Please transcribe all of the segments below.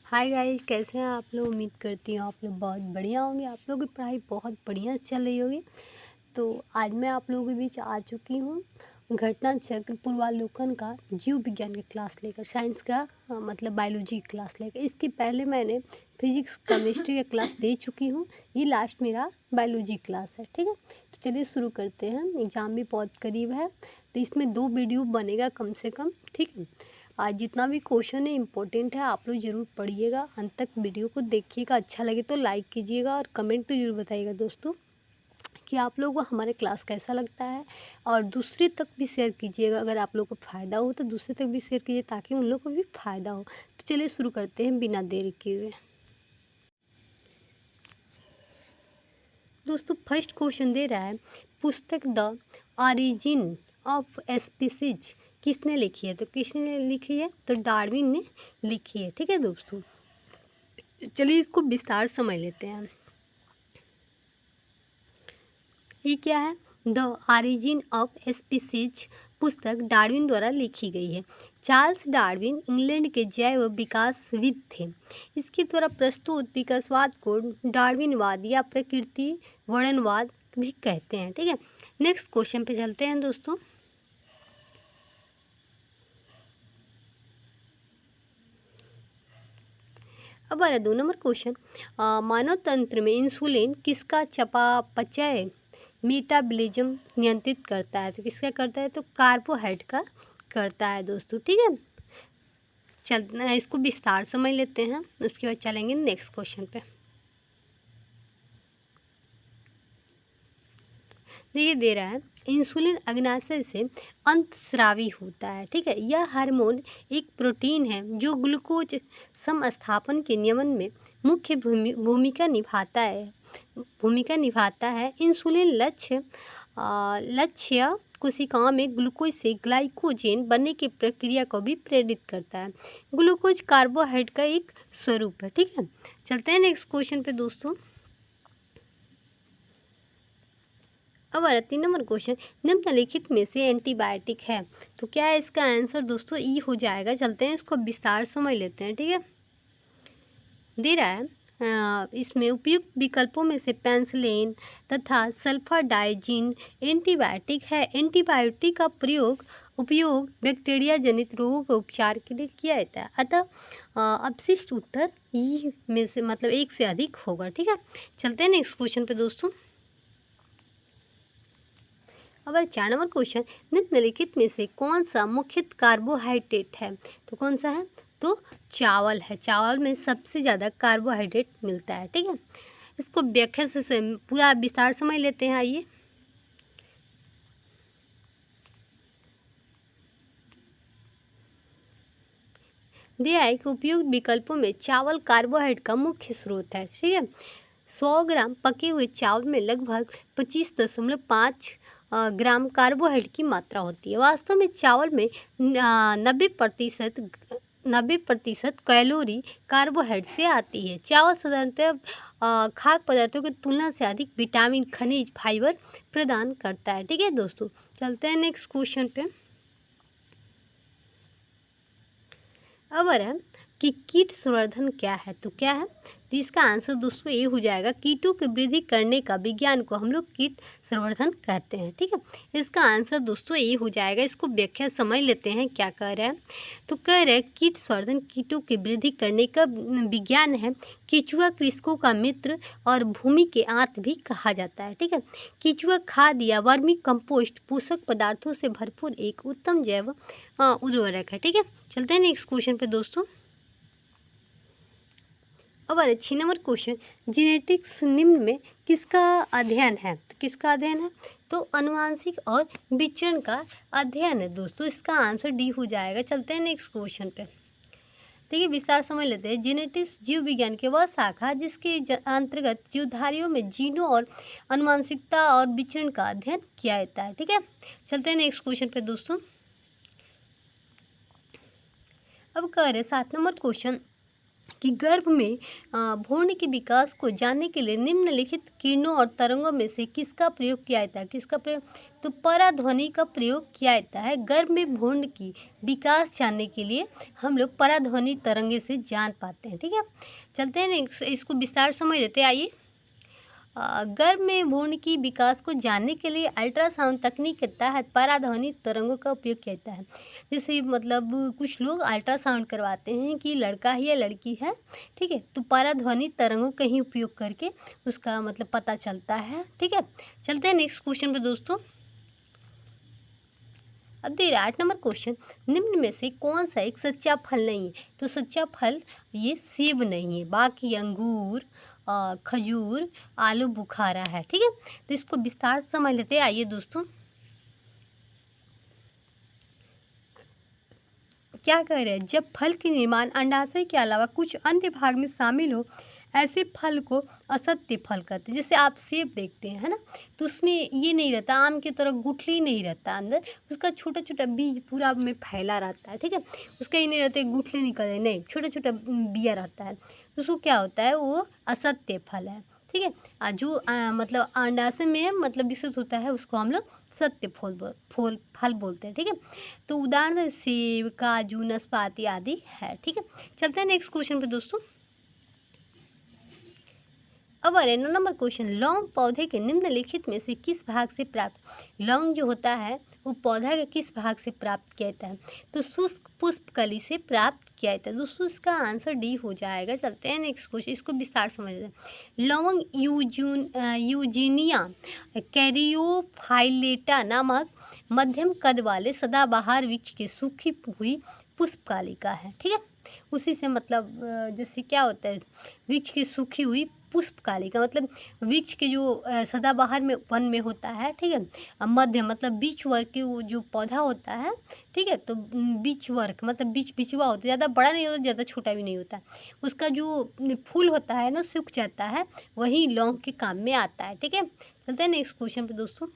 Hi guys, कैसे हैं आप लोग। उम्मीद करती हूँ आप लोग बहुत बढ़िया होंगे। आप लोगों की पढ़ाई बहुत बढ़िया चल रही होगी। तो आज मैं आप लोगों के बीच आ चुकी हूँ घटना चक्र पूर्वावलोकन का जीव विज्ञान की क्लास लेकर, साइंस का मतलब बायोलॉजी की क्लास लेकर। इसके पहले मैंने फिजिक्स केमिस्ट्री का क्लास दे चुकी हूँ। ये लास्ट मेरा बायोलॉजी क्लास है, ठीक है। तो चलिए शुरू करते हैं। एग्ज़ाम भी बहुत करीब है तो इसमें 2 वीडियो बनेगा कम से कम, ठीक है। आज जितना भी क्वेश्चन है इम्पोर्टेंट है, आप लोग ज़रूर पढ़िएगा, अंत तक वीडियो को देखिएगा। अच्छा लगे तो लाइक कीजिएगा और कमेंट में ज़रूर बताइएगा दोस्तों कि आप लोगों को हमारे क्लास कैसा लगता है। और दूसरे तक भी शेयर कीजिएगा, अगर आप लोग को फ़ायदा हो तो दूसरे तक भी शेयर कीजिए ताकि उन लोग को भी फ़ायदा हो। तो चलिए शुरू करते हैं बिना देरी किए हुए। दोस्तों फर्स्ट क्वेश्चन दे रहा है, पुस्तक द ऑरिजिन ऑफ स्पीसीज किसने लिखी है। तो किसने लिखी है, तो डार्विन ने लिखी है, ठीक है दोस्तों। चलिए इसको विस्तार समझ लेते हैं। ये क्या है, द ऑरिजिन ऑफ स्पीसीज पुस्तक डार्विन द्वारा लिखी गई है। चार्ल्स डार्विन इंग्लैंड के जैव विकासविद थे। इसके द्वारा प्रस्तुत विकासवाद को डार्विनवाद या प्रकृति वर्णनवाद भी कहते हैं, ठीक है। नेक्स्ट क्वेश्चन पे चलते हैं दोस्तों। अब आ रहा 2 नंबर क्वेश्चन, मानव तंत्र में इंसुलिन किसका चयापचय मेटाबॉलिज्म नियंत्रित करता है। तो किसका करता है, तो कार्बोहाइड्रेट का करता है दोस्तों, ठीक है। चलना इसको विस्तार समझ लेते हैं, उसके बाद चलेंगे नेक्स्ट क्वेश्चन पे। देखिए दे रहा है, इंसुलिन अग्नाशय से अंतस्रावी होता है, ठीक है। यह हार्मोन एक प्रोटीन है जो ग्लूकोज समस्थापन के नियमन में मुख्य भूमिका निभाता है। इंसुलिन लक्ष्य कोशिकाओं में ग्लूकोज से ग्लाइकोजेन बनने की प्रक्रिया को भी प्रेरित करता है। ग्लूकोज कार्बोहाइड्रेट का एक स्वरूप है, ठीक है। चलते हैं नेक्स्ट क्वेश्चन पे दोस्तों। अब आ रहा 3 नंबर क्वेश्चन, निम्नलिखित में से एंटीबायोटिक है। तो क्या है इसका आंसर दोस्तों, ई हो जाएगा। चलते हैं इसको विस्तार समझ लेते हैं, ठीक है। दे रहा है इसमें उपयुक्त विकल्पों में से पेनिसिलिन तथा सल्फाडाइजिन एंटीबायोटिक है। एंटीबायोटिक का उपयोग बैक्टीरिया जनित रोगों के उपचार के लिए किया जाता है। अतः अवशिष्ट उत्तर ई में से मतलब एक से अधिक होगा, ठीक है। चलते हैं नेक्स्ट क्वेश्चन पे दोस्तों। अब 4 नंबर क्वेश्चन, निम्नलिखित में से कौन सा मुख्य कार्बोहाइड्रेट है। तो कौन सा है, तो चावल है। चावल में सबसे ज़्यादा कार्बोहाइड्रेट मिलता है, ठीक है। इसको व्याख्या से पूरा विस्तार समझ लेते हैं, आइए। दिया है कि उपयुक्त विकल्पों में चावल कार्बोहाइड्रेट का मुख्य स्रोत है, ठीक है। 100 ग्राम पके हुए चावल में लगभग 25.5 ग्राम कार्बोहाइड्रेट की मात्रा होती है। वास्तव में चावल में 90% कैलोरी कार्बोहाइड्रेट से आती है। चावल साधारणतः खाद्य पदार्थों की तुलना से अधिक विटामिन, खनिज, फाइबर प्रदान करता है, ठीक है दोस्तों। चलते हैं नेक्स्ट क्वेश्चन पे। अब है कि कीट संवर्धन क्या है। तो क्या है, तो इसका आंसर दोस्तों ये हो जाएगा, कीटों की वृद्धि करने का विज्ञान को हम लोग कीट संवर्धन कहते हैं, ठीक है। इसका आंसर दोस्तों ये हो जाएगा। इसको व्याख्या समझ लेते हैं क्या कह रहा है। तो कह रहे हैं कीट संवर्धन कीटों की वृद्धि करने का विज्ञान है। केचुआ कृषकों का मित्र और भूमि के आंत भी कहा जाता है, ठीक है। केचुआ खाद या वर्मी कंपोस्ट पोषक पदार्थों से भरपूर एक उत्तम जैव उर्वरक है, ठीक है। चलते हैं नेक्स्ट क्वेश्चन पे दोस्तों। अब 6 नंबर क्वेश्चन, जेनेटिक्स निम्न में किसका अध्ययन है। तो किसका अध्ययन है, तो अनुवांशिक और विचरण का अध्ययन है दोस्तों। इसका आंसर डी हो जाएगा। चलते हैं नेक्स्ट क्वेश्चन पे। देखिए विस्तार समझ लेते हैं। जेनेटिक्स जीव विज्ञान की वह शाखा जिसके अंतर्गत जीवधारियों में जीनों और अनुवांशिकता और विचरण का अध्ययन किया जाता है, ठीक है। चलते हैं नेक्स्ट क्वेश्चन पे दोस्तों। अब कह रहे 7 नंबर क्वेश्चन, कि गर्भ में भ्रूण के विकास को जानने के लिए निम्नलिखित किरणों और तरंगों में से किसका प्रयोग किया जाता है? किसका प्रयोग? तो पराध्वनि का प्रयोग किया जाता है। गर्भ में भ्रूण की विकास जानने के लिए हम लोग पराध्वनि तरंगे से जान पाते हैं। ठीक है, चलते हैं इसको विस्तार समझ लेते हैं। आइए, गर्भ में भ्रूण की विकास को जानने के लिए अल्ट्रासाउंड तकनीक के तहत पराध्वनि तरंगों का उपयोग किया जाता है। जैसे मतलब कुछ लोग अल्ट्रासाउंड करवाते हैं कि लड़का है या लड़की है, ठीक है, तो पराध्वनि तरंगों का ही उपयोग करके उसका मतलब पता चलता है। ठीक है, चलते हैं नेक्स्ट क्वेश्चन पे दोस्तों। अब दे रहा है 8 नंबर क्वेश्चन, निम्न में से कौन सा एक सच्चा फल नहीं है? तो सच्चा फल ये सेब नहीं है, बाकी अंगूर, खजूर, आलू बुखारा है। ठीक है, तो इसको विस्तार से समझ लेते हैं। आइए दोस्तों, क्या कह रहे हैं, जब फल के निर्माण अंडाशय के अलावा कुछ अन्य भाग में शामिल हो, ऐसे फल को असत्य फल कहते हैं। जैसे आप सेब देखते हैं, है ना, तो उसमें ये नहीं रहता, आम की तरह गुठली नहीं रहता अंदर, उसका छोटा छोटा बीज पूरा में फैला रहता है। ठीक है, उसका ये नहीं रहता गुठली निकल, नहीं, छोटा छोटा बिया रहता है, तो उसको क्या होता है, वो असत्य फल है। ठीक है, जो मतलब अंडाशय में मतलब विकसित होता है उसको हम लोग सत्य फल बोलते हैं। ठीक है, तो उदाहरण सेब, काजू, नाशपाती आदि है। ठीक है, चलते हैं नेक्स्ट क्वेश्चन पे दोस्तों। अब 9 नंबर क्वेश्चन, लौंग पौधे के निम्नलिखित में से किस भाग से प्राप्त? लौंग जो होता है वो पौधा के किस भाग से प्राप्त किया जाता है? तो शुष्क पुष्पकली से प्राप्त किया जाता है। दोस्तों इसका आंसर डी हो जाएगा। चलते हैं नेक्स्ट क्वेश्चन, इसको विस्तार समझते हैं। लौंग यूजीनिया कैरियोफाइलेटा नामक मध्यम कद वाले सदाबहार वृक्ष की सूखी हुई पुष्पकालिका है। ठीक है, उसी से मतलब जैसे क्या होता है, वृक्ष की सूखी हुई पुष्पकालिका मतलब वृक्ष के जो सदाबहार में वन में होता है। ठीक है, मध्य मतलब बीच वर्ग के वो जो पौधा होता है। ठीक है, तो बीच वर्ग मतलब बीच बिचवा होता है, ज़्यादा बड़ा नहीं होता, ज़्यादा छोटा भी नहीं होता, उसका जो फूल होता है ना सूख जाता है, वही लौंग के काम में आता है। ठीक है, चलते हैं नेक्स्ट क्वेश्चन पे दोस्तों।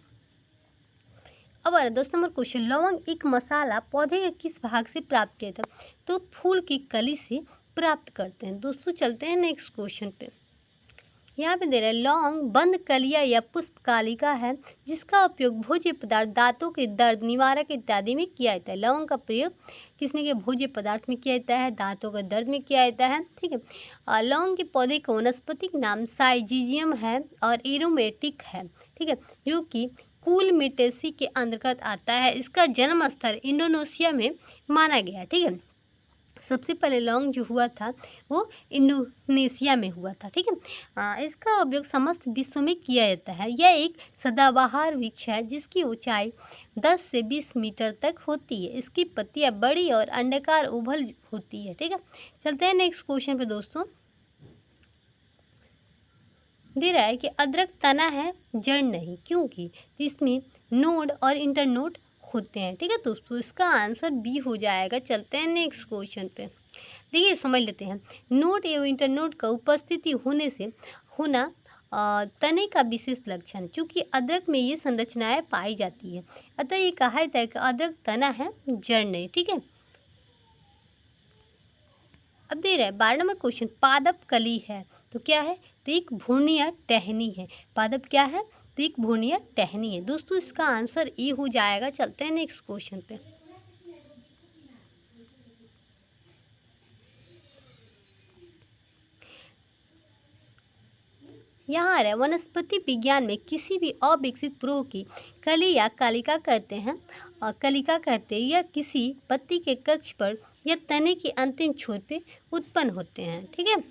अब 10 नंबर क्वेश्चन, लवंग एक मसाला पौधे के किस भाग से प्राप्त किया था? तो फूल की कली से प्राप्त करते हैं। दोस्तों चलते हैं नेक्स्ट क्वेश्चन पे। यहाँ पे दे रहा है, लौंग बंद कलिया या पुष्पकालिका है जिसका उपयोग भोज्य पदार्थ, दांतों के दर्द निवारक इत्यादि में किया जाता है। लौंग का प्रयोग किसमें किया? भोज्य पदार्थ में किया जाता है, दांतों के दर्द में किया जाता है। ठीक है, लौंग के पौधे का वनस्पतिक नाम साइजिजियम है और एरोमेटिक है। ठीक है, जो कि कूलमिटेसी के अंतर्गत आता है। इसका जन्म स्थल इंडोनेशिया में माना गया। ठीक है, सबसे पहले लौंग जो हुआ था वो इंडोनेशिया में हुआ था। ठीक है, इसका उपयोग समस्त विश्व में किया जाता है। यह एक सदाबहार वृक्ष है जिसकी ऊंचाई 10 से 20 मीटर तक होती है। इसकी पत्तियां बड़ी और अंडाकार ओवल होती है। ठीक है, चलते हैं नेक्स्ट क्वेश्चन पे दोस्तों। दे रहा है कि अदरक तना है जड़ नहीं, क्योंकि इसमें नोड और इंटरनोड होते हैं। ठीक है दोस्तों, इसका आंसर बी हो जाएगा। चलते हैं नेक्स्ट क्वेश्चन पे। देखिए समझ लेते हैं, नोड एवं इंटरनोड का उपस्थिति होना तने का विशेष लक्षण है। क्योंकि अदरक में ये संरचनाएं पाई जाती है, अतः ये कहा जाता है कि अदरक तना है जड़ नहीं। ठीक है, अब दे रहा है 12 नंबर क्वेश्चन, पादप कली है तो क्या है? तो एक भ्रूणीय टहनी है। पादप क्या है? तो एक भ्रूणीय टहनी है। दोस्तों इसका आंसर ए हो जाएगा। चलते हैं नेक्स्ट क्वेश्चन पे। यहाँ आ रहा है, वनस्पति विज्ञान में किसी भी अविकसित प्रो की कली या कालिका कहते हैं, और कलिका कहते हैं, या किसी पत्ती के कक्ष पर या तने के अंतिम छोर पे उत्पन्न होते हैं। ठीक है,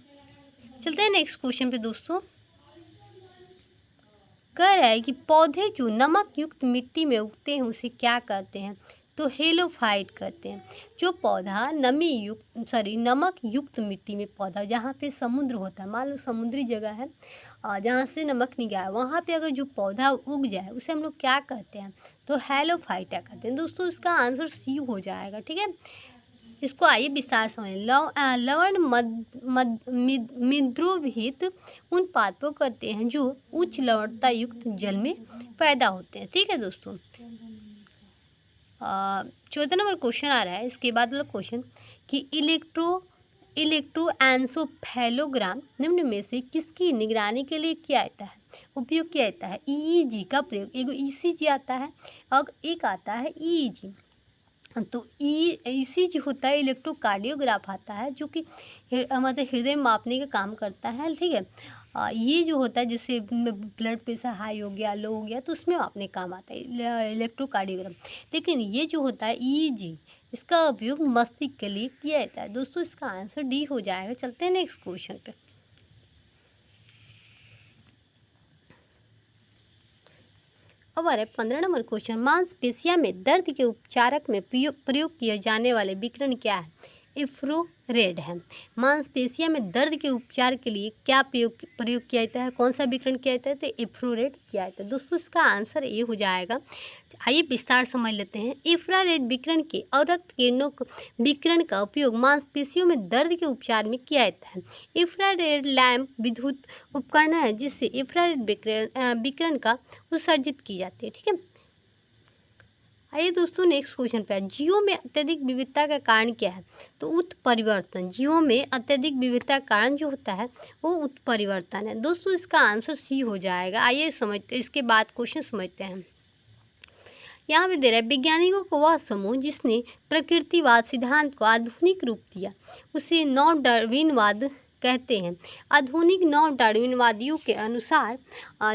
चलते हैं नेक्स्ट क्वेश्चन पे दोस्तों। कह रहा है कि पौधे जो नमक युक्त मिट्टी में उगते हैं उसे क्या कहते हैं? तो हेलोफाइट कहते हैं। जो पौधा नमक युक्त मिट्टी में पौधा, जहाँ पे समुद्र होता है, मान लो समुद्री जगह है जहाँ से नमक नहीं गया, वहाँ पे अगर जो पौधा उग जाए उसे हम लोग क्या कहते हैं? तो हेलोफाइटा कहते हैं। दोस्तों इसका आंसर सी हो जाएगा। ठीक है, इसको आइए विस्तार समझ। लवण मिद्रोभित उन पादपों कहते हैं जो उच्च लवणता युक्त जल में पैदा होते हैं। ठीक है दोस्तों, 14 नंबर क्वेश्चन आ रहा है इसके बाद वाला क्वेश्चन कि इलेक्ट्रोएन्सेफेलोग्राम निम्न में से किसकी निगरानी के लिए किया जाता है, उपयोग किया जाता है? ईईजी का प्रयोग, एक ईसीजी आता है और एक आता है ईईजी। तो ईसीजी होता है, इलेक्ट्रोकार्डियोग्राफ आता है, जो कि मतलब हृदय मापने का काम करता है, ठीक है। ये जो होता है जैसे ब्लड प्रेशर हाई हो गया, लो हो गया, तो उसमें मापने काम आता है इलेक्ट्रोकार्डियोग्राम। लेकिन ये जो होता है ईईजी, इसका उपयोग मस्तिष्क के लिए किया जाता है। दोस्तों इसका आंसर डी हो जाएगा। चलते हैं नेक्स्ट क्वेश्चन पे। अब आ रहा है 15 नंबर क्वेश्चन। मांसपेशियों में दर्द के उपचारक में प्रयोग किए जाने वाले विकिरण क्या है? इंफ्रारेड है। मांसपेशियों में दर्द के उपचार के लिए क्या प्रयोग किया जाता है, कौन सा विकिरण किया जाता है? तो इंफ्रारेड किया जाता है। दोस्तों इसका आंसर ये हो जाएगा। आइए विस्तार समझ लेते हैं। इंफ्रारेड विकिरण के और रक्त किरणों विकिरण का उपयोग मांसपेशियों में दर्द के उपचार में किया जाता है। इंफ्रारेड लैंप विद्युत उपकरण है जिससे इंफ्रारेड विकिरण का उत्सर्जित की जाती है, ठीक है। आइए दोस्तों नेक्स्ट क्वेश्चन पे। जीवों में अत्यधिक विविधता का कारण क्या है? तो उत्परिवर्तन। जीवों में अत्यधिक विविधता का कारण जो होता है वो उत्परिवर्तन है। दोस्तों इसका आंसर सी हो जाएगा। आइए समझते, इसके बाद क्वेश्चन समझते हैं। यहाँ पे दे रहा है वैज्ञानिकों को वह समूह जिसने प्रकृतिवाद सिद्धांत को आधुनिक रूप दिया उसे नव डार्विनवाद कहते हैं। आधुनिक नव डार्विनवादियों के अनुसार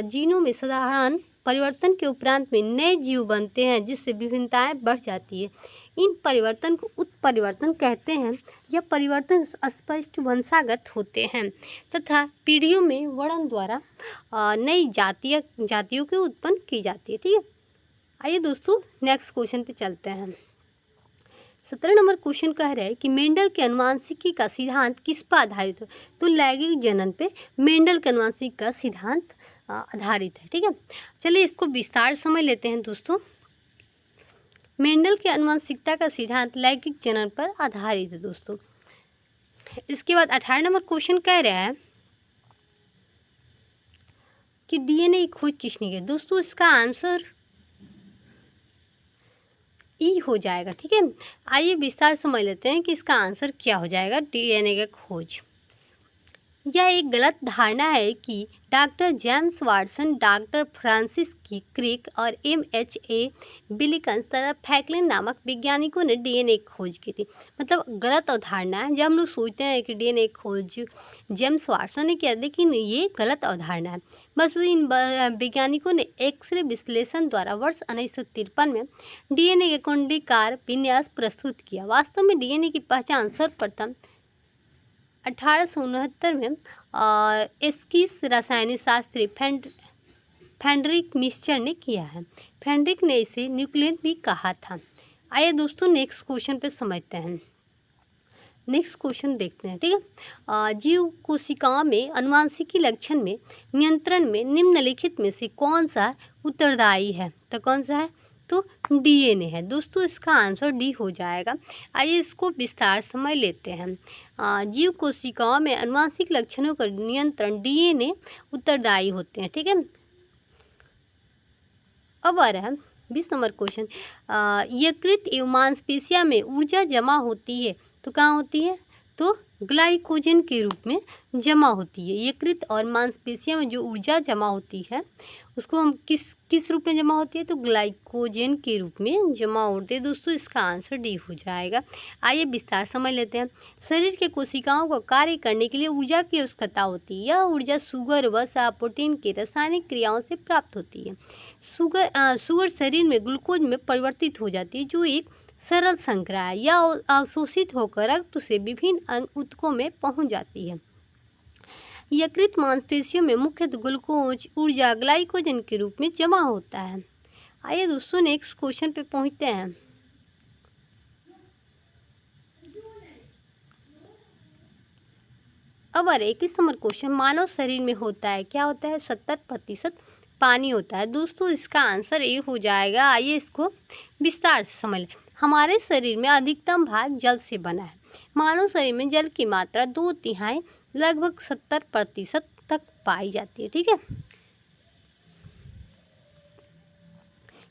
जीनों में साधारण परिवर्तन के उपरांत में नए जीव बनते हैं जिससे विभिन्नताएं बढ़ जाती है। इन परिवर्तन को उत्परिवर्तन कहते हैं। यह परिवर्तन स्पष्ट वंशागत होते हैं तथा पीढ़ियों में वर्णन द्वारा नई जातियों की उत्पन्न की जाती है, ठीक है। आइए दोस्तों नेक्स्ट क्वेश्चन पे चलते हैं। 17 नंबर क्वेश्चन कह रहे हैं कि मेंडल के अनुवांशिकी का सिद्धांत किस पर आधारित है? तो लैंगिक जनन पे मेंडल के अनुवांशिकी का सिद्धांत आधारित है, ठीक है। चलिए इसको विस्तार समझ लेते हैं दोस्तों। मेंडल के अनुवांशिकता का सिद्धांत लैंगिक जनन पर आधारित है दोस्तों। इसके बाद 18 नंबर क्वेश्चन कह रहा है कि डीएनए की खोज किसने की? दोस्तों इसका आंसर ई हो जाएगा, ठीक है। आइए विस्तार समझ लेते हैं कि इसका आंसर क्या हो जाएगा। डीएनए का खोज, यह एक गलत धारणा है कि doctor James Watson, doctor Francis Crick और MHA विलिकन्स तथा फ्रैंकलिन नामक वैज्ञानिकों ने डीएनए की खोज की थी। मतलब गलत अवधारणा है। जब हम लोग सोचते हैं कि डीएनए की खोज जेम्स वाटसन ने किया, लेकिन ये गलत अवधारणा है। बस इन वैज्ञानिकों ने एक्सरे विश्लेषण द्वारा वर्ष 1953 में डीएनए के कुंडलीकार विन्यास प्रस्तुत किया। वास्तव में डीएनए की पहचान सर्वप्रथम 1869 में स्किस रासायनिक शास्त्री फ्रेडरिक मिस्चर ने किया है। फ्रेडरिक ने इसे न्यूक्लियस भी कहा था। आइए दोस्तों नेक्स्ट क्वेश्चन पे समझते हैं। नेक्स्ट क्वेश्चन देखते हैं, ठीक है। जीव कोशिकाओं में अनुवांशिकी लक्षण में नियंत्रण में निम्नलिखित में से कौन सा उत्तरदायी है? तो कौन सा है? तो डीएनए है। दोस्तों इसका आंसर डी हो जाएगा। आइए इसको विस्तार समझ लेते हैं। जीव कोशिकाओं में अनुवांशिक लक्षणों का नियंत्रण डीएनए उत्तरदायी होते हैं, ठीक है। अब आ रहा है 20 नंबर क्वेश्चन। यकृत एवं मांसपेशियों में ऊर्जा जमा होती है तो कहाँ होती है? तो ग्लाइकोजन के रूप में जमा होती है। यकृत और मांसपेशियों में जो ऊर्जा जमा होती है उसको हम किस रूप में जमा होती है? तो ग्लाइकोजन के रूप में जमा होती है। दोस्तों इसका आंसर डी हो जाएगा। आइए विस्तार समझ लेते हैं। शरीर के कोशिकाओं को कार्य करने के लिए ऊर्जा की आवश्यकता होती है। यह ऊर्जा शुगर, वसा, प्रोटीन की रासायनिक क्रियाओं से प्राप्त होती है। शुगर शरीर में ग्लूकोज में परिवर्तित हो जाती है जो एक सरल संक्रिया है। यह अवशोषित होकर रक्त से विभिन्न ऊतकों में पहुंच जाती है। यकृत मांसपेशियों में मुख्यतः ग्लूकोज ऊर्जा ग्लाइकोजन के रूप में जमा होता है। आइए दोस्तों नेक्स्ट क्वेश्चन पे पहुंचते हैं। अब 21 नंबर क्वेश्चन। मानव शरीर में होता है, क्या होता है? 70% पानी होता है। दोस्तों इसका आंसर ए हो जाएगा। आइए इसको विस्तार से समझ लें। हमारे शरीर में अधिकतम भाग जल से बना है। मानव शरीर में जल की मात्रा 2/3 लगभग 70% तक पाई जाती है, ठीक है।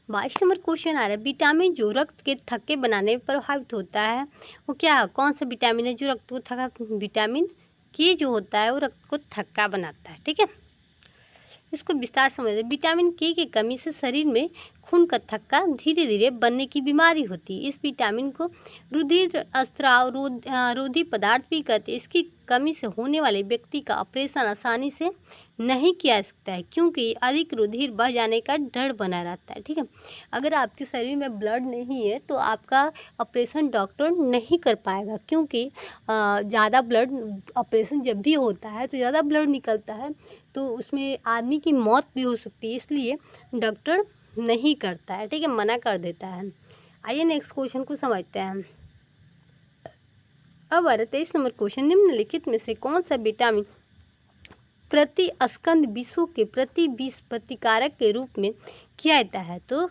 22 नंबर क्वेश्चन आ रहा है, विटामिन जो रक्त के थक्के बनाने में प्रभावित होता है वो क्या है? कौन सा विटामिन है जो रक्त को थका? विटामिन के जो होता है वो रक्त को थक्का बनाता है। ठीक है, इसको विस्तार से समझते हैं। विटामिन के की कमी से शरीर में खून का थक्का धीरे धीरे बनने की बीमारी होती है। इस विटामिन को रुधिर स्राव रोधी पदार्थ भी कहते हैं। इसकी कमी से होने वाले व्यक्ति का ऑपरेशन आसानी से नहीं किया जा सकता है क्योंकि अधिक रुधिर बह जाने का डर बना रहता है। ठीक है, अगर आपके शरीर में ब्लड नहीं है तो आपका ऑपरेशन डॉक्टर नहीं कर पाएगा क्योंकि ज़्यादा ब्लड, ऑपरेशन जब भी होता है तो ज़्यादा ब्लड निकलता है तो उसमें आदमी की मौत भी हो सकती है, इसलिए डॉक्टर नहीं करता है। ठीक है, मना कर देता है। आइए नेक्स्ट क्वेश्चन को समझते हैं। अब 23 नंबर क्वेश्चन, निम्नलिखित में से कौन सा विटामिन प्रति स्कंद विषों के प्रति विष प्रतिकारक के रूप में किया जाता है? तो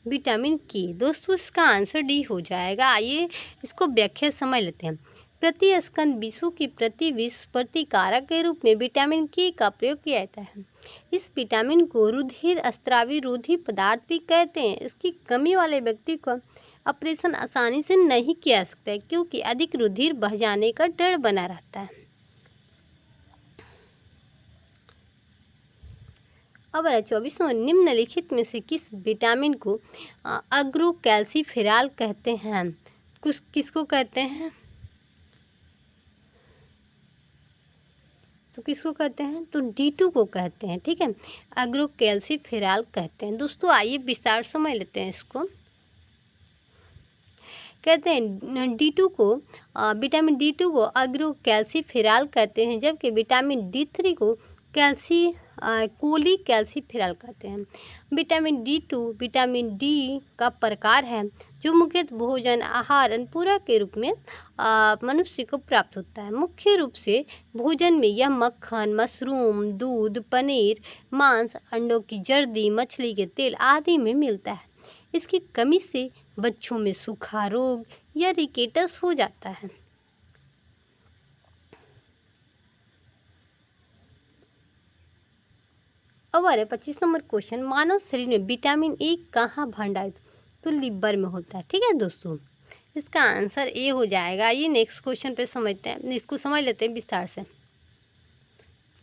विटामिन के। दोस्तों इसका आंसर डी हो जाएगा। आइए इसको व्याख्या समझ लेते हैं। प्रति स्कंद विषों के प्रति विष प्रतिकारक के रूप में विटामिन के का प्रयोग किया जाता है। इस विटामिन को रुधिर स्रावी रोधी पदार्थ भी कहते हैं। इसकी कमी वाले व्यक्ति को ऑपरेशन आसानी से नहीं किया जा सकता है क्योंकि अधिक रुधिर बह जाने का डर बना रहता है। अब 24वां, निम्नलिखित में से किस विटामिन को अग्रोकैल्सीफेरॉल कहते हैं? किसको कहते हैं? तो किसको कहते हैं? तो D2 को कहते हैं। ठीक है, अग्रोकैल्सीफेरॉल कहते हैं। दोस्तों आइए विस्तार समझ लेते हैं इसको। कहते हैं D2 को विटामिन D2 को अग्रोकैल्सीफेरॉल कहते हैं, जबकि विटामिन D3 को कोलीकैल्सीफेरॉल कहते हैं। विटामिन D2 विटामिन डी का प्रकार है जो मुख्यतः भोजन, आहार, अनुपूरक के रूप में मनुष्य को प्राप्त होता है। मुख्य रूप से भोजन में यह मक्खन, मशरूम, दूध, पनीर, मांस, अंडों की जर्दी, मछली के तेल आदि में मिलता है। इसकी कमी से बच्चों में सूखा रोग या रिकेटस हो जाता है। अब आ रहा है 25 नंबर क्वेश्चन, मानव शरीर में विटामिन ए कहाँ भंडारित? तो लिवर में होता है। ठीक है दोस्तों, इसका आंसर ए हो जाएगा। ये नेक्स्ट क्वेश्चन पे समझते हैं, इसको समझ लेते हैं विस्तार से।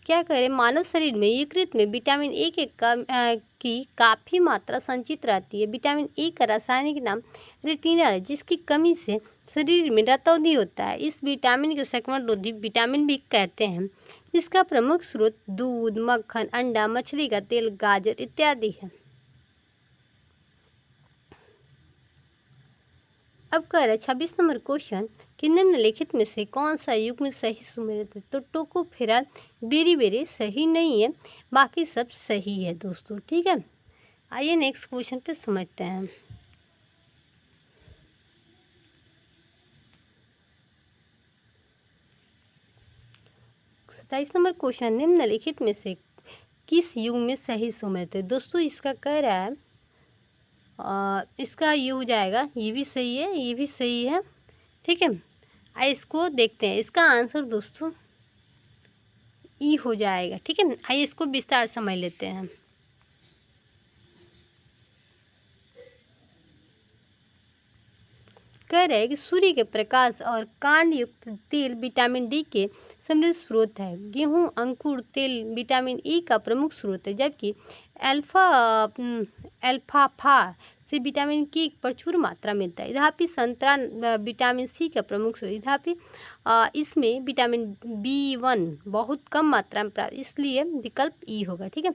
क्या करें, मानव शरीर में यकृत में विटामिन ए की काफ़ी मात्रा संचित रहती है। विटामिन ए का रासायनिक नाम रेटिनल है, जिसकी कमी से शरीर में रतौंधी होता है। इस विटामिन को संक्रमण रोधी विटामिन भी कहते हैं, जिसका प्रमुख स्रोत दूध, मक्खन, अंडा, मछली का तेल, गाजर इत्यादि है। अब कह रहा है 26 नंबर क्वेश्चन कि निम्नलिखित में से कौन सा युग्म सही सुमेलित है? तो टोकोफेरॉल बेरी सही नहीं है, बाकी सब सही है दोस्तों। ठीक है, आइए नेक्स्ट क्वेश्चन पे समझते हैं। सत्ताईस नंबर क्वेश्चन, निम्नलिखित में से किस युग में सही सुमेलित है? दोस्तों इसका कह रहा है इसका ये हो जाएगा, ये भी सही है, ये भी सही है। ठीक है, आइए इसको देखते हैं। इसका आंसर दोस्तों ई हो जाएगा। ठीक है, आइए इसको विस्तार समझ लेते हैं। कह रहे हैं कि सूर्य के प्रकाश और कांड युक्त तेल विटामिन डी के समृद्ध स्रोत है। गेहूं अंकुर तेल विटामिन ई का प्रमुख स्रोत है, जबकि अल्फाफा से विटामिन की प्रचुर मात्रा मिलता है। इधापी संतरा विटामिन सी का प्रमुख स्रोत, इधापी इसमें विटामिन B1 बहुत कम मात्रा में प्राप्त, इसलिए विकल्प ई होगा। ठीक है,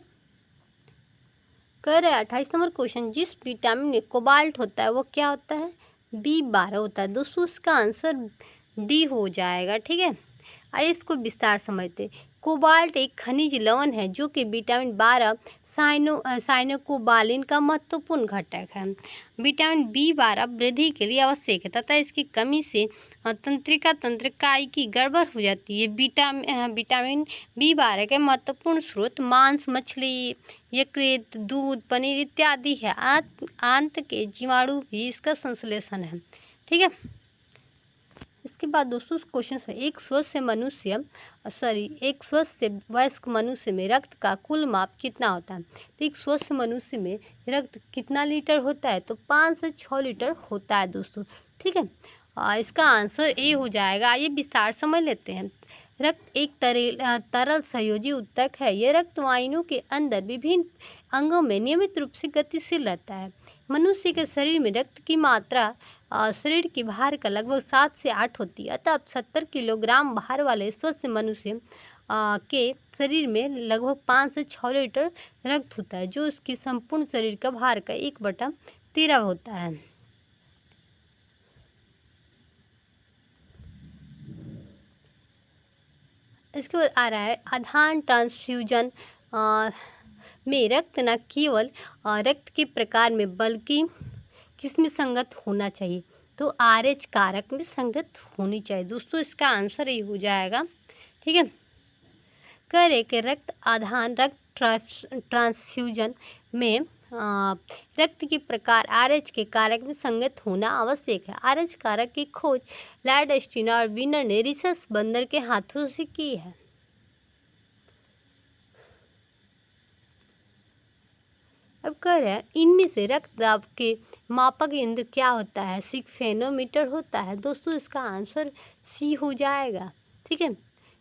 कह रहे 28 नंबर क्वेश्चन, जिस विटामिन में कोबाल्ट होता है वो क्या होता है? B12 होता है। दोस्तों इसका आंसर डी हो जाएगा। ठीक है, आइए इसको विस्तार समझते। कोबाल्ट एक खनिज लवण है जो कि विटामिन 12 साइनोकोबालिन का महत्वपूर्ण घटक है। विटामिन B12 वृद्धि के लिए आवश्यक है तथा इसकी कमी से तंत्रिकाई की गड़बड़ हो जाती है। विटामिन B12 के महत्वपूर्ण स्रोत मांस, मछली, यकृत, दूध, पनीर इत्यादि है। आंत के जीवाणु भी इसका संश्लेषण है। ठीक है, इसके बाद दोस्तों क्वेश्चन है, एक स्वस्थ वयस्क मनुष्य में रक्त का कुल माप कितना होता है? तो एक स्वस्थ मनुष्य में रक्त कितना लीटर होता है? तो 5 से 6 लीटर होता है दोस्तों। ठीक है, इसका आंसर ए हो जाएगा। आइए विस्तार समझ लेते हैं। रक्त एक तरल संयोजी ऊतक है। यह रक्त वाहिनियों के अंदर विभिन्न अंगों में नियमित रूप से गतिशील रहता है। मनुष्य के शरीर में रक्त की मात्रा शरीर की भार का लगभग 7 से 8 होती है। अतः 70 किलोग्राम भार वाले स्वस्थ मनुष्य के शरीर में लगभग 5 से 6 लीटर रक्त होता है, जो उसके संपूर्ण शरीर का भार का 1/13 होता है। इसके बाद आ रहा है आधार ट्रांसफ्यूजन में रक्त न केवल रक्त के प्रकार में बल्कि किसमें संगत होना चाहिए? तो RH कारक में संगत होनी चाहिए दोस्तों। इसका आंसर ये हो जाएगा। ठीक है, कह रहे कि रक्त ट्रांसफ्यूजन में रक्त के प्रकार RH के कारक में संगत होना आवश्यक है। RH कारक की खोज लैंडस्टीन और विनर ने रिसर्च बंदर के हाथों से की है। अब कह रहे हैं इनमें से रक्तदाब के मापक यंत्र क्या होता है? स्फेनोमीटर होता है दोस्तों। इसका आंसर सी हो जाएगा। ठीक है,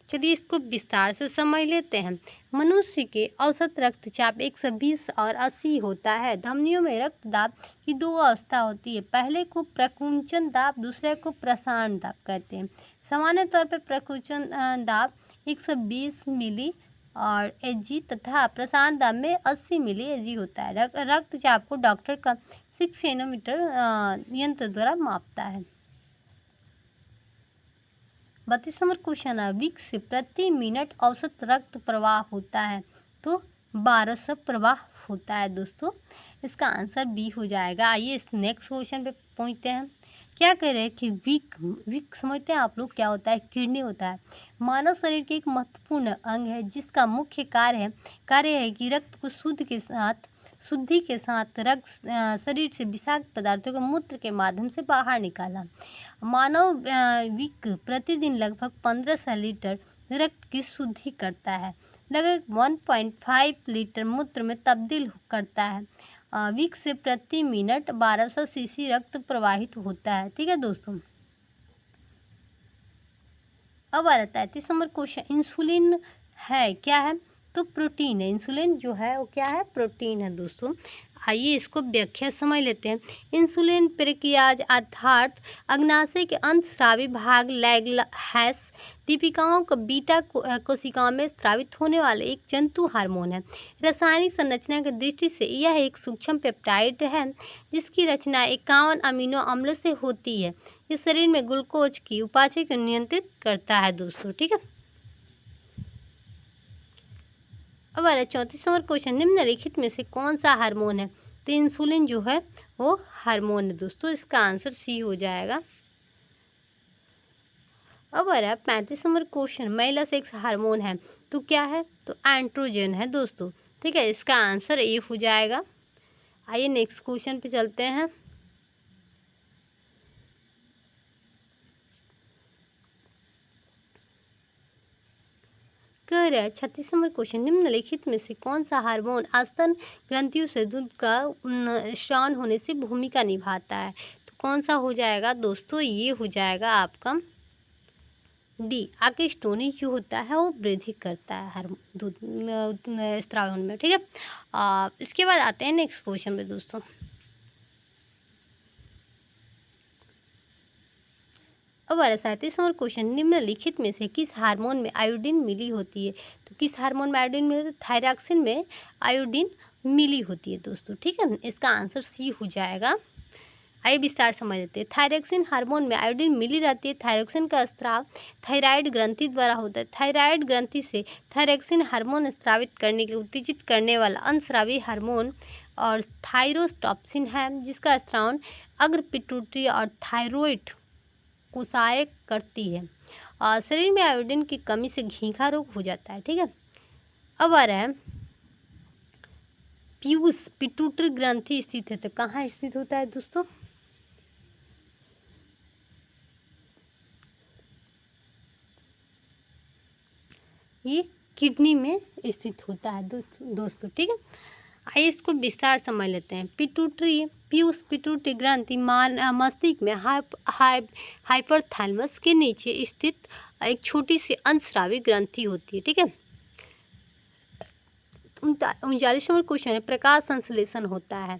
चलिए इसको विस्तार से समझ लेते हैं। मनुष्य के औसत रक्तचाप 120 और 80 होता है। धमनियों में रक्तदाब की 2 अवस्था होती है। पहले को प्रकुंचन दाब, दूसरे को प्रसारण दाब कहते हैं। सामान्य तौर पर प्रकुंचन दाब 120 मिली और एजी तथा प्रसारण दाब में 80 मिली एजी होता है। रक्तचाप को डॉक्टर का स्फेनोमीटर यंत्र द्वारा मापता है। 32 नंबर क्वेश्चन है, विक से प्रति मिनट औसत रक्त प्रवाह होता है? तो 1200 प्रवाह होता है दोस्तों। इसका आंसर बी हो जाएगा। आइए इस नेक्स्ट क्वेश्चन पे पहुंचते हैं। क्या कह रहे हैं कि विक समझते हैं आप लोग क्या होता है? किडनी होता है। मानव शरीर के एक महत्वपूर्ण अंग है जिसका मुख्य कार्य है कि रक्त को शुद्धि के साथ रक्त शरीर से विषाक्त पदार्थों को मूत्र के माध्यम से बाहर निकाला। मानव विक प्रतिदिन लगभग 1500 लीटर रक्त की शुद्धि करता है। लगभग 1.5 लीटर मूत्र में तब्दील करता है। विक से प्रति मिनट 1200 सीसी रक्त प्रवाहित होता है। ठीक है दोस्तों। अब आ रहा है 33 नंबर क्वेश्चन, इंसुलिन है क्या है? तो प्रोटीन है। इंसुलिन जो है वो क्या है? प्रोटीन है दोस्तों। आइए इसको व्याख्या समझ लेते हैं। इंसुलिन प्रक्रियाज अर्थात अग्नाशय के अंतस्रावी भाग लैंगहैस दीपिकाओं को बीटा कोशिकाओं में स्रावित होने वाले एक जंतु हार्मोन है। रासायनिक संरचना की दृष्टि से यह एक सूक्ष्म पेप्टाइड है जिसकी रचना 51 अमीनो अम्ल से होती है। ये शरीर में ग्लूकोज की उपापचय को नियंत्रित करता है दोस्तों। ठीक है, अब आ रहा है 34 नंबर क्वेश्चन, निम्नलिखित में से कौन सा हार्मोन है? तो इंसुलिन जो है वो हार्मोन है दोस्तों। इसका आंसर सी हो जाएगा। अब आ रहा है 35 नंबर क्वेश्चन, महिला सेक्स हार्मोन है तो क्या है? तो एंड्रोजन है दोस्तों। ठीक है, इसका आंसर ए हो जाएगा। आइए नेक्स्ट क्वेश्चन पे चलते हैं। कह रहा है 36 नंबर क्वेश्चन, निम्नलिखित में से कौन सा हार्मोन स्तन ग्रंथियों से दूध का स्राव होने से भूमिका निभाता है? तो कौन सा हो जाएगा दोस्तों? ये हो जाएगा आपका डी, आकेस्टोनी जो होता है वो वृद्धि करता है हर दूध स्रावन में। ठीक है, इसके बाद आते हैं नेक्स्ट क्वेश्चन पे दोस्तों। अब आ रहा 37 नंबर क्वेश्चन, निम्नलिखित में से किस हार्मोन में आयोडीन मिली होती है? तो किस हार्मोन में आयोडीन मिली? थायरॉक्सिन में आयोडीन मिली होती है दोस्तों। ठीक है, इसका आंसर सी हो जाएगा। आइए विस्तार समझ लेते हैं। थायरॉक्सिन हार्मोन में आयोडीन मिली रहती है। थायरॉक्सिन का स्राव थायराइड ग्रंथि द्वारा होता है। थायराइड ग्रंथि से थायरॉक्सिन हार्मोन स्रावित करने के लिए उत्तेजित करने वाला अंतस्रावी हार्मोन और थायरोटॉक्सिन है जिसका स्रावन अग्र पिट्यूटरी और थायरॉइड कोशिकाएं करती है। शरीर में आयोडीन की कमी से घींघा रोग हो जाता है। ठीक है, अब आ रहा है पीयूष पिट्यूटरी ग्रंथि स्थित है तो कहाँ स्थित होता है दोस्तों? ये किडनी में स्थित होता है दोस्तों, ठीक है। आइए इसको विस्तार समझ लेते हैं। पिट्यूटरी पीयूष पिट्यूटरी ग्रंथि मस्तिष्क में हाइपोथैलेमस के नीचे स्थित एक छोटी सी अंतस्रावी ग्रंथि होती है, ठीक है। 39वां क्वेश्चन है, प्रकाश संश्लेषण होता है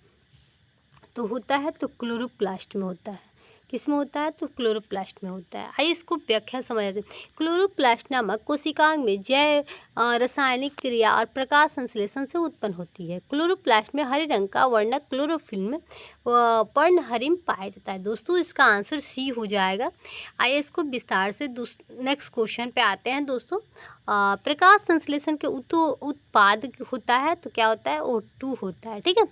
तो क्लोरोप्लास्ट में होता है। किस में होता है? तो क्लोरोप्लास्ट में होता है। आइए इसको व्याख्या समझते हैं। क्लोरोप्लास्ट नामक कोशिकांग में जैव रासायनिक क्रिया और प्रकाश संश्लेषण से उत्पन्न होती है। क्लोरोप्लास्ट में हरे रंग का वर्णक क्लोरोफिल में पर्णहरिम पाया जाता है। दोस्तों इसका आंसर सी हो जाएगा। आइए इसको विस्तार से नेक्स्ट क्वेश्चन पे आते हैं दोस्तों। प्रकाश संश्लेषण के उत्पाद होता है तो क्या होता है? O2 होता है, ठीक है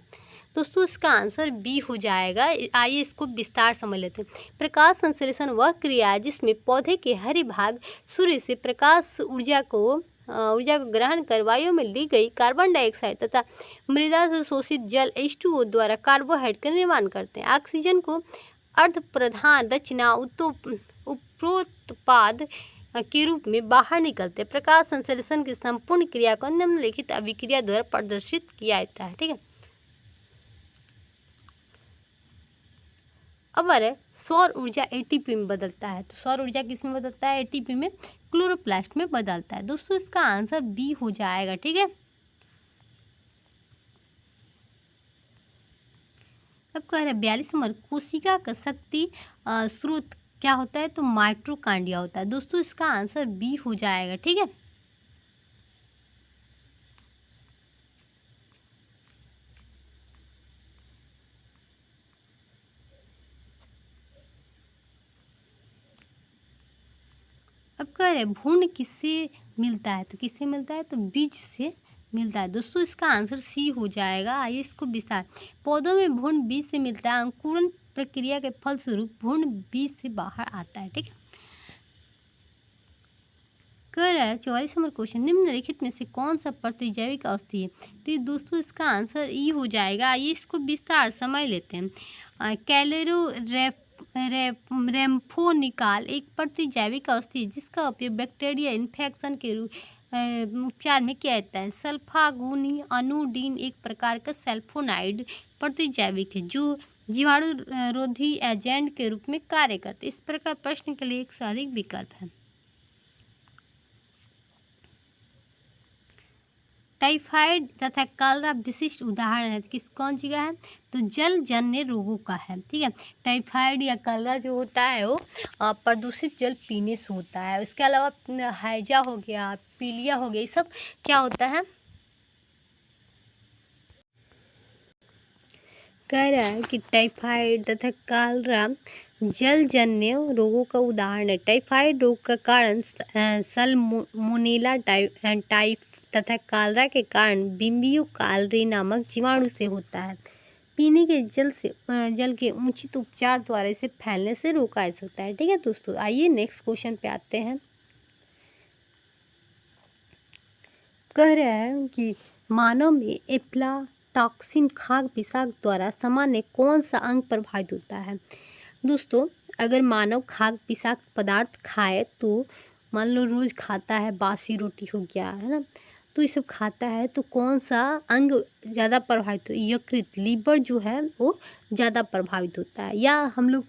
दोस्तों। इसका आंसर बी हो जाएगा। आइए इसको विस्तार समझ लेते हैं। प्रकाश संश्लेषण वह क्रिया है जिसमें पौधे के हरे भाग सूर्य से प्रकाश ऊर्जा को ग्रहण कर वायु में ली गई कार्बन डाइऑक्साइड तथा मृदा से शोषित जल H2O द्वारा कार्बोहाइड्रेट का निर्माण करते हैं। ऑक्सीजन को अर्ध प्रधान रचना उपरोत्पाद के रूप में बाहर निकलते हैं। प्रकाश संश्लेषण की संपूर्ण क्रिया को निम्नलिखित अभिक्रिया द्वारा प्रदर्शित किया जाता है, ठीक है। अब आ रहा है सौर ऊर्जा ATP में बदलता है। तो सौर ऊर्जा किस में बदलता है? ATP में, क्लोरोप्लास्ट में बदलता है। दोस्तों इसका आंसर बी हो जाएगा, ठीक है। अब कह रहे हैं 42 नंबर, कोशिका का शक्ति स्रोत क्या होता है? तो माइटोकॉन्ड्रिया होता है। दोस्तों इसका आंसर बी हो जाएगा, ठीक है। अब कह रहे हैं भ्रूण किससे मिलता है? तो किससे मिलता है? तो बीज से मिलता है। दोस्तों इसका आंसर सी हो जाएगा। आइए इसको विस्तार। पौधों में भ्रूण बीज से मिलता है। अंकुरण प्रक्रिया के फलस्वरूप भ्रूण बीज से बाहर आता है, ठीक है। कह रहा है 44 नंबर क्वेश्चन, निम्नलिखित में से कौन सा प्रतिजैविक अवस्थी है? तो दोस्तों इसका आंसर ई हो जाएगा। आइए इसको विस्तार समझ लेते हैं। रेम्फोनिकाल एक प्रतिजैविक अवस्थी है जिसका उपयोग बैक्टीरिया इन्फेक्शन के उपचार में किया जाता है। सल्फागुनी अनुडीन एक प्रकार का सल्फोनाइड प्रतिजैविक है जो जीवाणु रोधी एजेंट के रूप में कार्य करते हैं। इस प्रकार प्रश्न के लिए एक से अधिक विकल्प है। टाइफाइड तथा कलरा विशिष्ट उदाहरण है। कौन सी का है? तो जलजन्य रोगों का है, ठीक है। टाइफाइड या कलरा जो होता है वो प्रदूषित जल पीने से होता है। इसके अलावा हैजा हो गया, पीलिया हो गया, ये सब क्या होता है? कह रहा है कि टाइफाइड तथा कलरा जलजन्य रोगों का उदाहरण है। टाइफाइड रोग का कारण सल्मोनेला टाइप तथा कलरा के कारण बिम्बियो कालरी नामक जीवाणु से होता है। पीने के जल के उचित उपचार द्वारा इसे फैलने से रोका जा सकता है, ठीक है दोस्तों। आइए नेक्स्ट क्वेश्चन पे आते हैं। कह रहा है कि मानव में एफ्लाटॉक्सिन खाद्य विषाक्त द्वारा सामान्य कौन सा अंग प्रभावित होता है? दोस्तों अगर मानव खाद्य विषाक्त पदार्थ खाए तो मान लो रोज़ खाता है, बासी रोटी हो गया है ना, तो ये सब खाता है तो कौन सा अंग ज़्यादा प्रभावित? यकृत, लीवर जो है वो ज़्यादा प्रभावित होता है। या हम लोग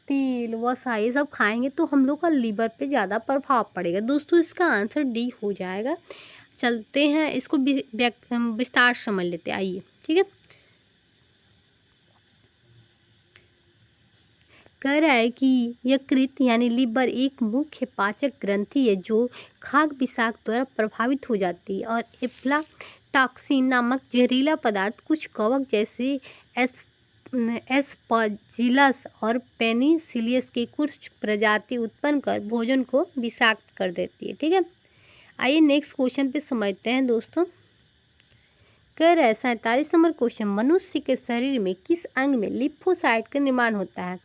तेल वसा ये सब खाएंगे तो हम लोग का लीवर पे ज़्यादा प्रभाव पड़ेगा। दोस्तों इसका आंसर डी हो जाएगा। चलते हैं इसको विस्तार समझ लेते हैं, आइए, ठीक है। कह रहा है कि यकृत यानी लीवर एक मुख्य पाचक ग्रंथि है जो खाद्य विषाक्त द्वारा प्रभावित हो जाती है और एफ्लाटॉक्सिन नामक जहरीला पदार्थ कुछ कवक जैसे एस्परजिलस और पेनिसिलियस की कुछ प्रजाति उत्पन्न कर भोजन को विषाक्त कर देती है, ठीक है। आइए नेक्स्ट क्वेश्चन पे समझते हैं दोस्तों। कह रहा है 47 नंबर क्वेश्चन, मनुष्य के शरीर में किस अंग में लिम्फोसाइट का निर्माण होता है?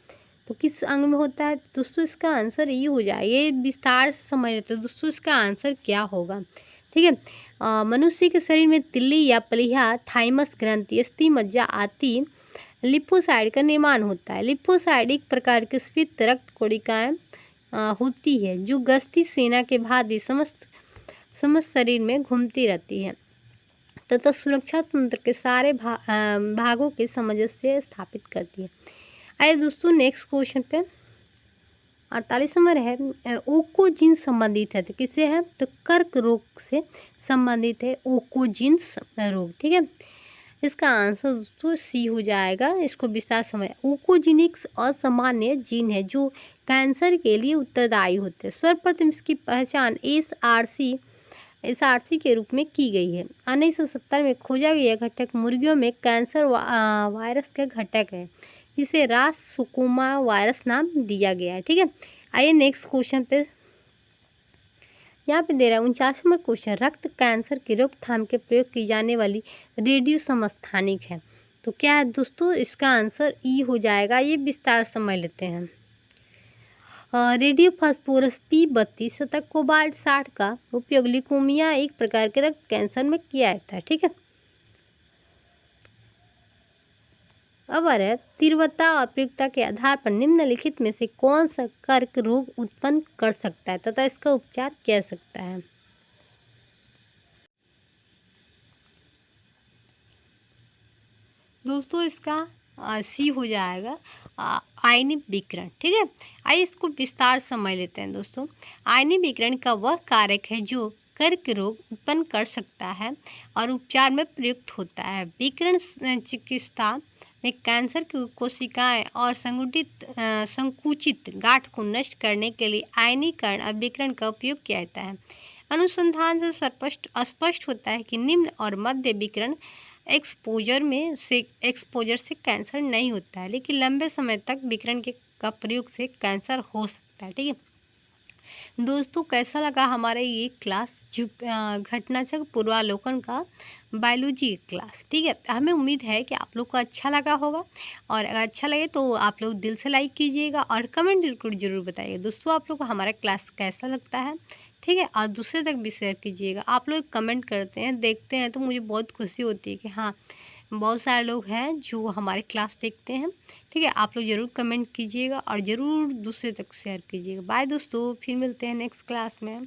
तो किस अंग में होता है? दोस्तों इसका आंसर ये हो जाए। ये विस्तार से समझ लेते हैं दोस्तों इसका आंसर क्या होगा, ठीक है। मनुष्य के शरीर में तिल्ली या प्लीहा, थाइमस ग्रंथि, अस्थि मज्जा आदि लिम्फोसाइट का निर्माण होता है। लिम्फोसाइट एक प्रकार की श्वेत रक्त कोशिकाएं होती है जो गश्ती सेना के भांति समस्त शरीर में घूमती रहती है तथा सुरक्षा तंत्र के सारे भागों के सामंजस्य स्थापित करती है। आइए दोस्तों नेक्स्ट क्वेश्चन पे 48 नंबर है, ओकोजिन संबंधित है तो किससे है, तो कर्क रोग से संबंधित है ओकोजिन्स रोग। ठीक है, इसका आंसर दोस्तों सी हो जाएगा। इसको विस्तार समझ, ओकोजिनिक्स असामान्य जीन है जो कैंसर के लिए उत्तरदायी होते हैं। सर्वप्रथम इसकी पहचान एसआरसी के रूप में की गई है। 1970 में खोजा गया घटक मुर्गियों में कैंसर वायरस का घटक है जिसे रासुकोमा वायरस नाम दिया गया है। ठीक है, आइए नेक्स्ट क्वेश्चन पे यहाँ पे दे रहा है 49 नंबर क्वेश्चन, रक्त कैंसर की रोकथाम के प्रयोग की जाने वाली रेडियो समस्थानिक है तो क्या है दोस्तों, इसका आंसर ई हो जाएगा। ये विस्तार समझ लेते हैं। रेडियो फास्फोरस P32 तथा कोबाल्ट 60 का उपयोग ल्यूकेमिया एक प्रकार के रक्त कैंसर में किया जाता है। ठीक है, अब आ रहा है तीव्रता और प्रयोगता के आधार पर निम्नलिखित में से कौन सा कर्क रोग उत्पन्न कर सकता है तथा इसका उपचार किया जा सकता है। दोस्तों इसका सी हो जाएगा आयनिक विकिरण। ठीक है, आइए इसको विस्तार समझ लेते हैं दोस्तों। आयनिक विकिरण का वह कारक है जो कर्क रोग उत्पन्न कर सकता है और उपचार में प्रयुक्त होता है। विकिरण चिकित्सा में कैंसर की कोशिकाएं और संकुचित गांठ को नष्ट करने के लिए आयनीकरण और विकिरण का उपयोग किया जाता है। अनुसंधान से स्पष्ट होता है कि निम्न और मध्य विकिरण एक्सपोजर से कैंसर नहीं होता है, लेकिन लंबे समय तक विकिरण का प्रयोग से कैंसर हो सकता है। ठीक है दोस्तों, कैसा लगा हमारा ये क्लास जो घटनाचक्र पूर्वालोकन का बायोलॉजी क्लास। ठीक है, हमें उम्मीद है कि आप लोग को अच्छा लगा होगा और अगर अच्छा लगे तो आप लोग दिल से लाइक कीजिएगा और कमेंट जरूर बताइएगा दोस्तों आप लोग को हमारा क्लास कैसा लगता है। ठीक है, और दूसरे तक भी शेयर कीजिएगा। आप लोग कमेंट करते हैं, देखते हैं तो मुझे बहुत खुशी होती है कि हाँ बहुत सारे लोग हैं जो हमारे क्लास देखते हैं। ठीक है, आप लोग ज़रूर कमेंट कीजिएगा और ज़रूर दूसरे तक शेयर कीजिएगा। बाय दोस्तों, फिर मिलते हैं नेक्स्ट क्लास में।